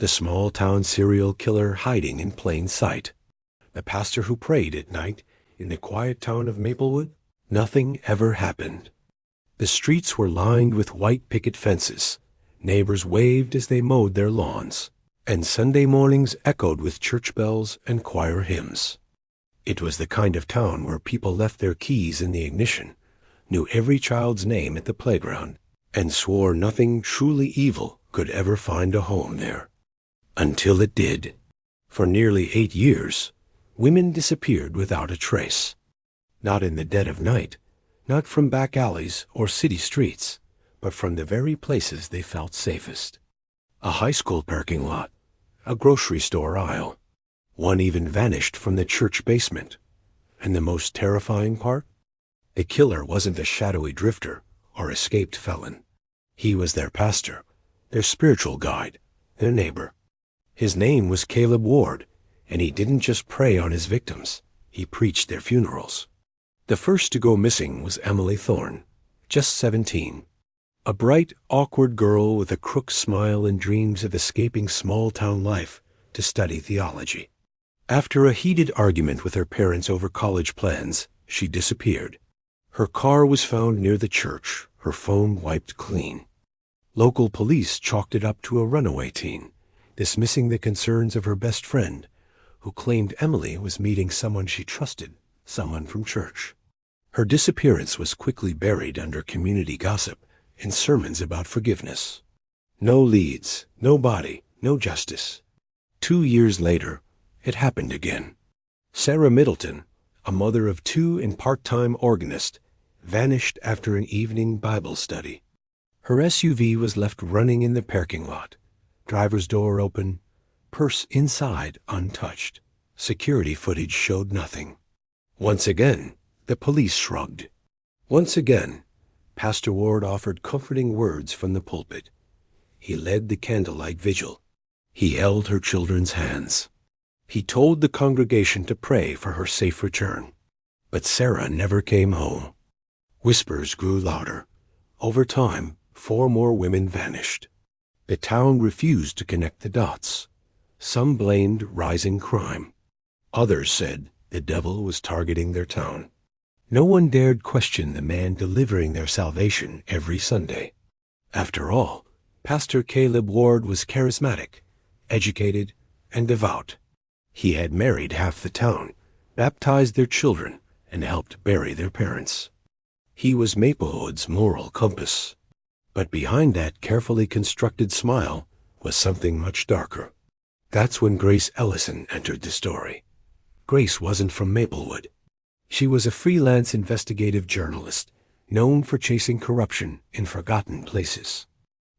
The small-town serial killer hiding in plain sight. The pastor who prayed at night in the quiet town of Maplewood. Nothing ever happened. The streets were lined with white picket fences. Neighbors waved as they mowed their lawns, and Sunday mornings echoed with church bells and choir hymns. It was the kind of town where people left their keys in the ignition, knew every child's name at the playground, and swore nothing truly evil could ever find a home there. Until it did. For nearly 8 years, women disappeared without a trace. Not in the dead of night, not from back alleys or city streets, but from the very places they felt safest. A high school parking lot, a grocery store aisle. One even vanished from the church basement. And the most terrifying part? The killer wasn't a shadowy drifter or escaped felon. He was their pastor, their spiritual guide, their neighbor. His name was Caleb Ward, and he didn't just prey on his victims, he preached their funerals. The first to go missing was Emily Thorne, just 17. A bright, awkward girl with a crook smile and dreams of escaping small-town life to study theology. After a heated argument with her parents over college plans, she disappeared. Her car was found near the church, her phone wiped clean. Local police chalked it up to a runaway teen, dismissing the concerns of her best friend, who claimed Emily was meeting someone she trusted, someone from church. Her disappearance was quickly buried under community gossip and sermons about forgiveness. No leads, no body, no justice. 2 years later, it happened again. Sarah Middleton, a mother of 2 and part-time organist, vanished after an evening Bible study. Her SUV was left running in the parking lot, driver's door open, purse inside untouched. Security footage showed nothing. Once again, the police shrugged. Once again, Pastor Ward offered comforting words from the pulpit. He led the candlelight vigil. He held her children's hands. He told the congregation to pray for her safe return. But Sarah never came home. Whispers grew louder. Over time, 4 more women vanished. The town refused to connect the dots. Some blamed rising crime. Others said the devil was targeting their town. No one dared question the man delivering their salvation every Sunday. After all, Pastor Caleb Ward was charismatic, educated, and devout. He had married half the town, baptized their children, and helped bury their parents. He was Maplewood's moral compass. But behind that carefully constructed smile was something much darker. That's when Grace Ellison entered the story. Grace wasn't from Maplewood. She was a freelance investigative journalist, known for chasing corruption in forgotten places.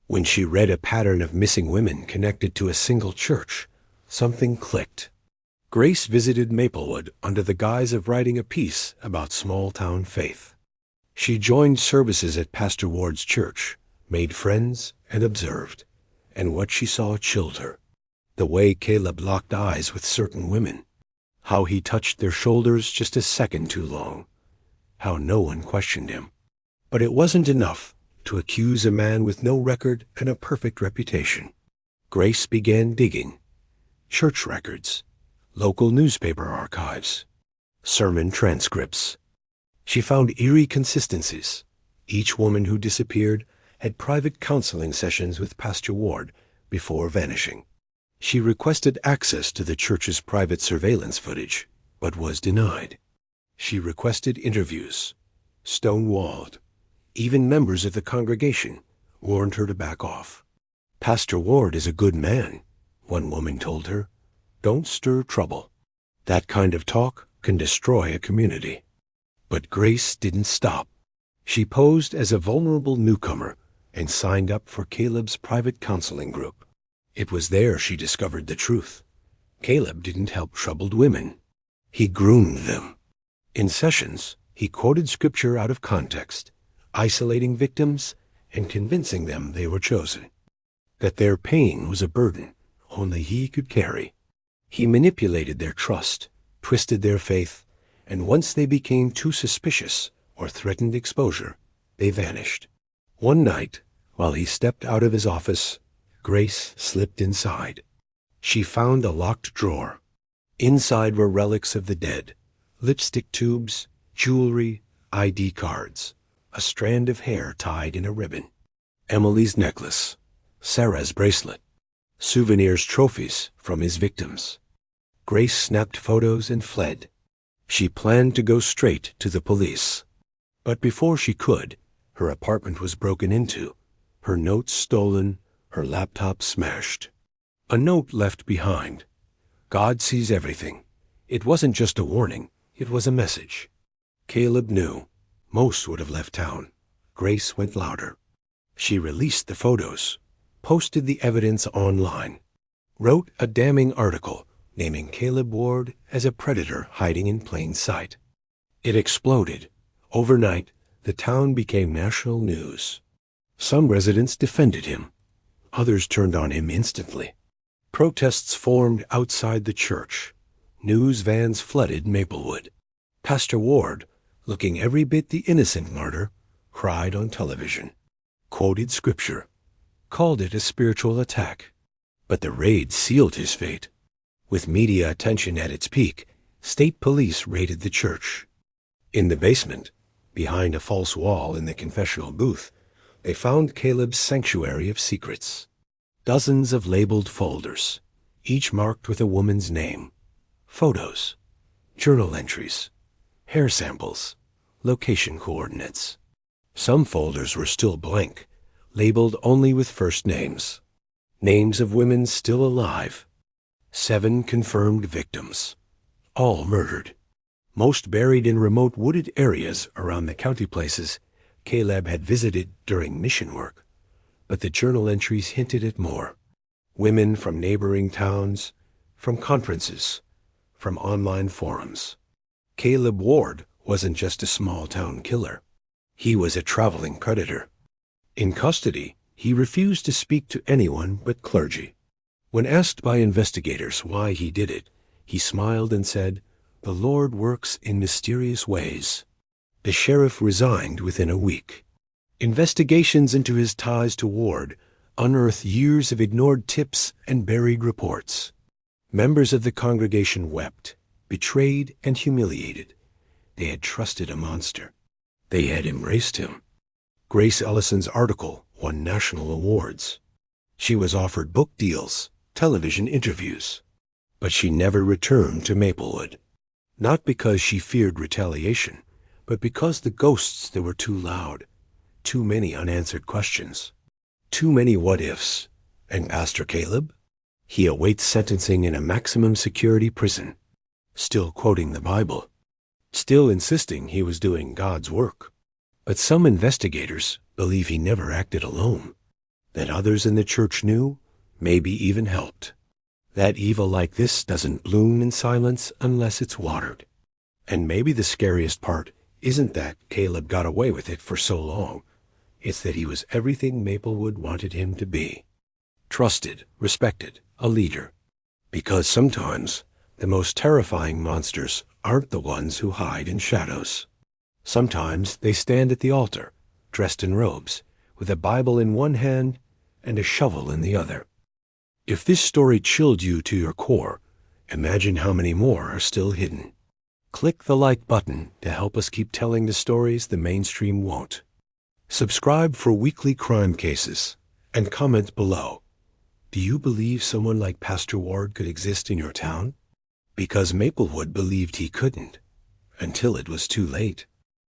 When she read a pattern of missing women connected to a single church, something clicked. Grace visited Maplewood under the guise of writing a piece about small-town faith. She joined services at Pastor Ward's church, made friends, and observed. And what she saw chilled her. The way Caleb locked eyes with certain women. How he touched their shoulders just a second too long. How no one questioned him. But it wasn't enough to accuse a man with no record and a perfect reputation. Grace began digging. Church records, local newspaper archives, sermon transcripts. She found eerie consistencies. Each woman who disappeared had private counseling sessions with Pastor Ward before vanishing. She requested access to the church's private surveillance footage, but was denied. She requested interviews, stonewalled. Even members of the congregation warned her to back off. Pastor Ward is a good man, one woman told her. Don't stir trouble. That kind of talk can destroy a community. But Grace didn't stop. She posed as a vulnerable newcomer and signed up for Caleb's private counseling group. It was there she discovered the truth. Caleb didn't help troubled women. He groomed them. In sessions, he quoted scripture out of context, isolating victims and convincing them they were chosen, that their pain was a burden only he could carry. He manipulated their trust, twisted their faith, and once they became too suspicious or threatened exposure, they vanished. One night, while he stepped out of his office, Grace slipped inside. She found a locked drawer. Inside were relics of the dead, lipstick tubes, jewelry, ID cards, a strand of hair tied in a ribbon, Emily's necklace, Sarah's bracelet, souvenirs, trophies from his victims. Grace snapped photos and fled. She planned to go straight to the police. But before she could, her apartment was broken into, her notes stolen, her laptop smashed. A note left behind. God sees everything. It wasn't just a warning, it was a message. Caleb knew. Most would have left town. Grace went louder. She released the photos, posted the evidence online, wrote a damning article naming Caleb Ward as a predator hiding in plain sight. It exploded. Overnight, the town became national news. Some residents defended him. Others turned on him instantly. Protests formed outside the church. News vans flooded Maplewood. Pastor Ward, looking every bit the innocent martyr, cried on television, quoted scripture, called it a spiritual attack. But the raid sealed his fate. With media attention at its peak, state police raided the church. In the basement, behind a false wall in the confessional booth, they found Caleb's sanctuary of secrets. Dozens of labeled folders, each marked with a woman's name. Photos, journal entries, hair samples, location coordinates. Some folders were still blank, labeled only with first names. Names of women still alive. 7 confirmed victims, all murdered. Most buried in remote wooded areas around the county places Caleb had visited during mission work. But the journal entries hinted at more. Women from neighboring towns, from conferences, from online forums. Caleb Ward wasn't just a small-town killer. He was a traveling predator. In custody, he refused to speak to anyone but clergy. When asked by investigators why he did it, he smiled and said, "The Lord works in mysterious ways." The sheriff resigned within a week. Investigations into his ties to Ward unearthed years of ignored tips and buried reports. Members of the congregation wept, betrayed and humiliated. They had trusted a monster. They had embraced him. Grace Ellison's article won national awards. She was offered book deals, television interviews. But she never returned to Maplewood. Not because she feared retaliation, but because the ghosts there were too loud. Too many unanswered questions. Too many what-ifs. And Pastor Caleb? He awaits sentencing in a maximum security prison. Still quoting the Bible. Still insisting he was doing God's work. But some investigators believe he never acted alone. That others in the church knew, maybe even helped. That evil like this doesn't bloom in silence unless it's watered. And maybe the scariest part isn't that Caleb got away with it for so long. It's that he was everything Maplewood wanted him to be. Trusted, respected, a leader. Because sometimes the most terrifying monsters aren't the ones who hide in shadows. Sometimes they stand at the altar, dressed in robes, with a Bible in one hand and a shovel in the other. If this story chilled you to your core, imagine how many more are still hidden. Click the like button to help us keep telling the stories the mainstream won't. Subscribe for weekly crime cases, and comment below. Do you believe someone like Pastor Ward could exist in your town? Because Maplewood believed he couldn't, until it was too late.